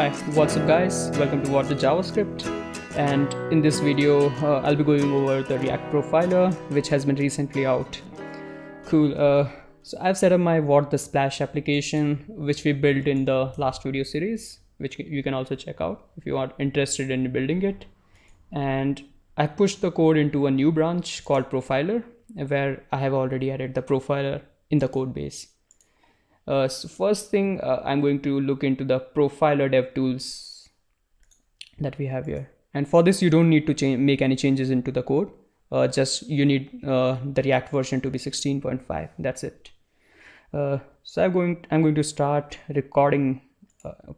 Hi, what's up guys? Welcome to What the JavaScript, and in this video I'll be going over the React profiler which has been recently out. Cool. So I've set up my What the Splash application which we built in the last video series, which you can also check out if you are interested in building it. And I pushed the code into a new branch called profiler where I have already added the profiler in the code base. So first thing, I'm going to look into the profiler DevTools that we have here. And for this, you don't need to make any changes into the code. Just you need the React version to be 16.5. That's it. So I'm going to start recording,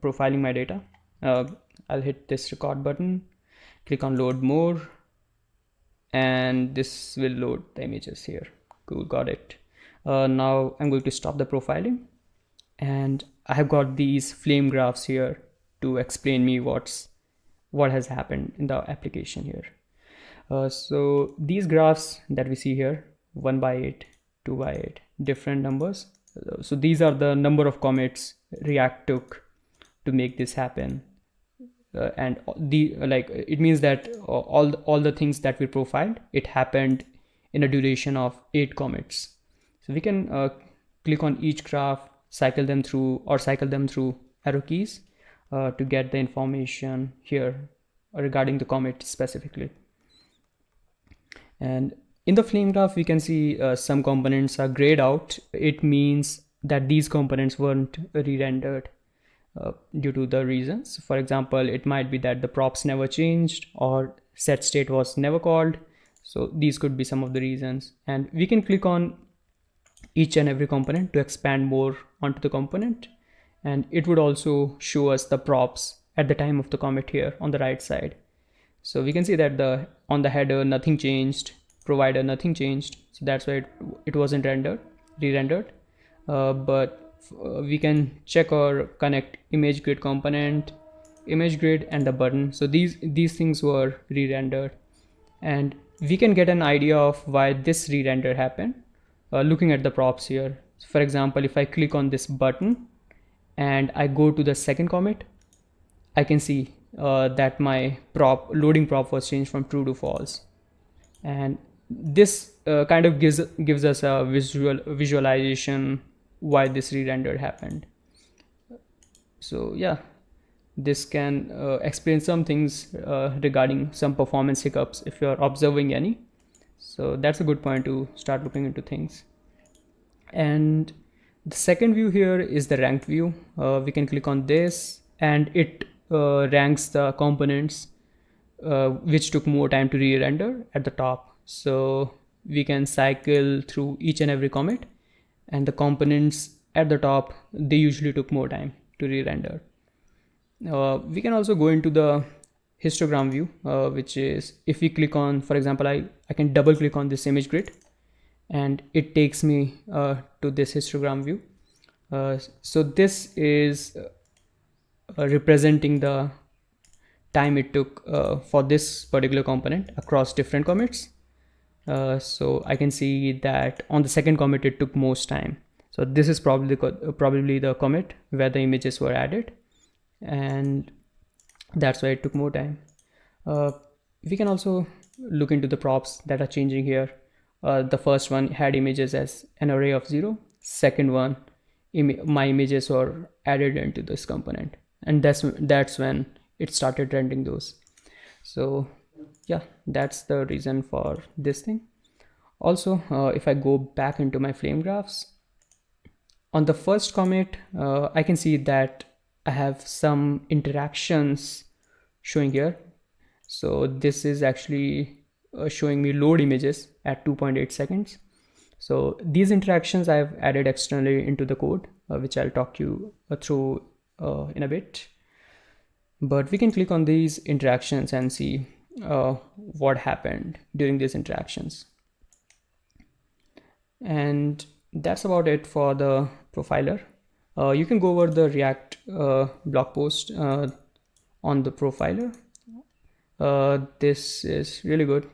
profiling my data. I'll hit this record button, click on load more, and this will load the images here. Cool, got it. Now I'm going to stop the profiling. And I have got these flame graphs here to explain me what has happened in the application here. So these graphs that we see here, 1 by 8, 2 by 8, different numbers. So these are the number of commits React took to make this happen. And it means that all the things that we profiled, it happened in a duration of 8 commits. So we can click on each graph, cycle them through arrow keys to get the information here regarding the commit specifically. And in the flame graph, we can see some components are grayed out. It means that these components weren't re-rendered due to the reasons. For example, it might be that the props never changed or set state was never called. So these could be some of the reasons. And we can click on each and every component to expand more onto the component, and it would also show us the props at the time of the commit here on the right side. So we can see that on the header nothing changed, provider nothing changed, so that's why it wasn't re-rendered. But we can check or connect image grid component, image grid, and the button. So these things were re-rendered, and we can get an idea of why this re-render happened looking at the props here. So for example, if I click on this button and I go to the second commit, I can see that my loading prop was changed from true to false, and this kind of gives us a visualization why this re-render happened. So yeah, this can explain some things regarding some performance hiccups if you're observing any. So that's a good point to start looking into things. And the second view here is the ranked view. We can click on this and it ranks the components which took more time to re-render at the top. So we can cycle through each and every commit, and the components at the top, they usually took more time to re-render. We can also go into the histogram view, which is if we click on, for example, I can double click on this image grid and it takes me to this histogram view. So this is representing the time it took for this particular component across different commits. So I can see that on the second commit it took most time. So this is probably the commit where the images were added, and that's why it took more time. We can also look into the props that are changing here. The first one had images as an array of 0. Second one, my images were added into this component, and that's when it started rendering those. So yeah, that's the reason for this thing. Also, if I go back into my flame graphs, on the first commit, I can see that I have some interactions showing here. So this is actually showing me load images at 2.8 seconds. So these interactions I have added externally into the code, which I'll talk you through in a bit. But we can click on these interactions and see what happened during these interactions. And that's about it for the profiler. You can go over the React blog post on the profiler. This is really good,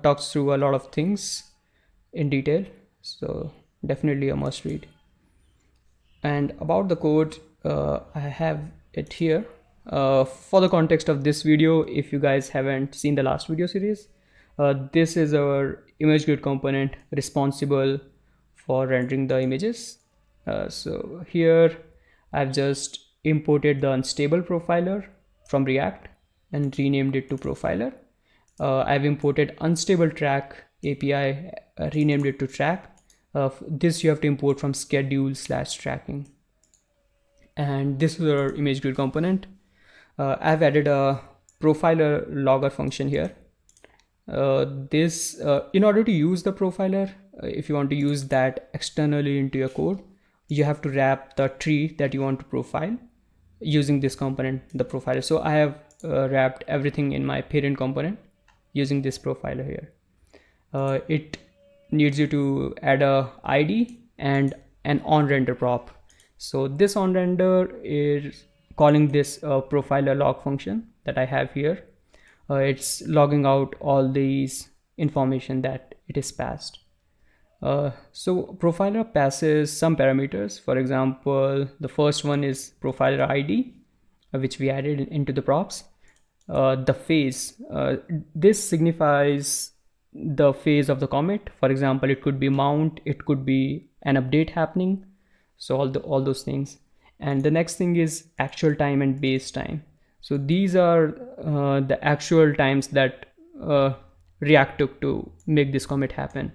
talks through a lot of things in detail, so definitely a must read. And about the code, I have it here. For the context of this video, if you guys haven't seen the last video series, this is our image grid component responsible for rendering the images. So here I've just imported the unstable profiler from React and renamed it to profiler. I've imported unstable track API, renamed it to track. This you have to import from schedule/tracking. And this is our image grid component. I've added a profiler logger function here. In order to use the profiler, if you want to use that externally into your code, you have to wrap the tree that you want to profile using this component, the profiler. So I have wrapped everything in my parent component using this profiler here. It needs you to add a ID and an onRender prop. So this onRender is calling this profiler log function that I have here. It's logging out all these information that it is passed. So profiler passes some parameters. For example, the first one is profiler ID, which we added into the props. The phase, this signifies the phase of the commit. For example, it could be mount, it could be an update happening. So all those things. And the next thing is actual time and base time. So these are the actual times that React took to make this commit happen.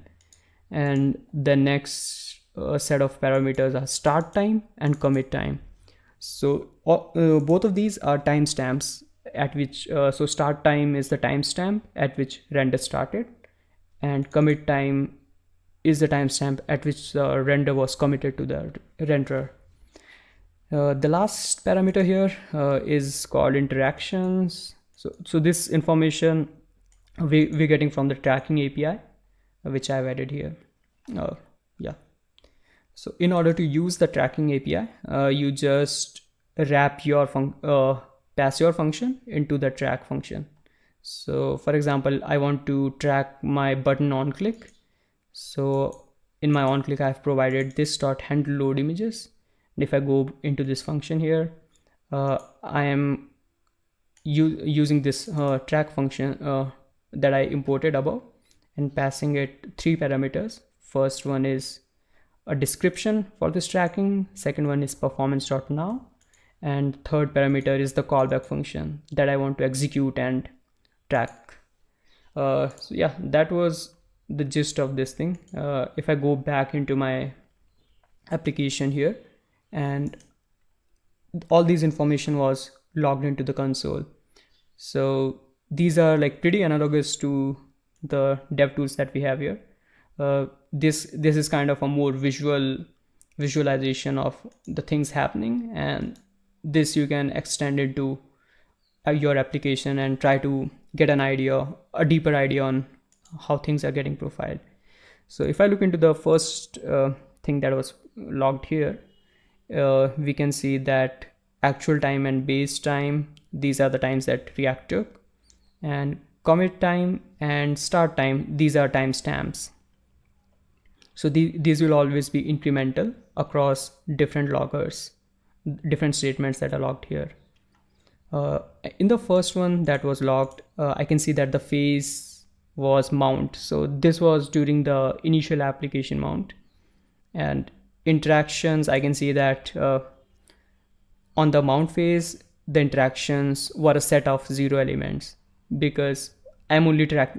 And the next set of parameters are start time and commit time. So both of these are timestamps at which, so start time is the timestamp at which render started, and commit time is the timestamp at which the render was committed to the renderer. The last parameter here is called interactions. So this information we're getting from the tracking API, which I've added here. Yeah. So in order to use the tracking API, you just wrap your pass your function into the track function. So for example, I want to track my button on click. So in my on click, I've provided this handle load images. And if I go into this function here, I am using this track function that I imported above and passing it 3 parameters. First one is a description for this tracking. Second one is performance.now. And third parameter is the callback function that I want to execute and track. So yeah, that was the gist of this thing. If I go back into my application here, and all these information was logged into the console. So these are like pretty analogous to the DevTools that we have here. This is kind of a more visualization of the things happening, and this you can extend into your application and try to get a deeper idea on how things are getting profiled. So if I look into the first thing that was logged here, we can see that actual time and base time, these are the times that React took, and commit time and start time, these are timestamps. So these will always be incremental across different loggers, different statements that are logged here. In the first one that was logged, I can see that the phase was mount. So this was during the initial application mount. And interactions, I can see that on the mount phase, the interactions were a set of 0 elements, because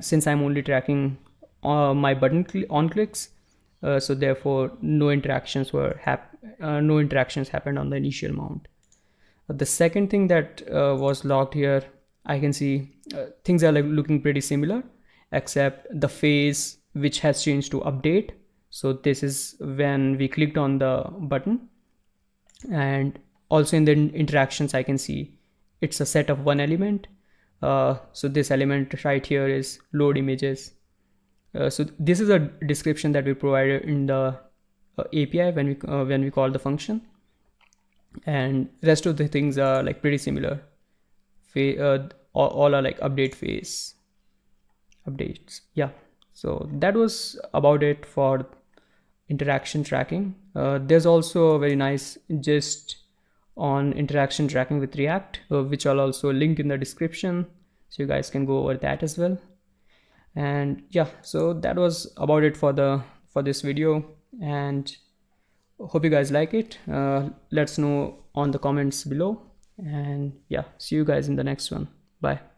since I'm only tracking my button on clicks, so therefore no interactions happened on the initial mount. The second thing that was logged here, I can see things are looking pretty similar, except the phase which has changed to update. So this is when we clicked on the button, and also in the interactions I can see it's a set of 1 element. So this element right here is load images. So this is a description that we provided in the API when we call the function, and rest of the things are like pretty similar. All are like update phase updates. Yeah, so that was about it for interaction tracking. There's also a very nice gist on interaction tracking with React, which I'll also link in the description, so you guys can go over that as well. And yeah, so that was about it for this video, and hope you guys like it. Let's know on the comments below, and yeah, see you guys in the next one. Bye.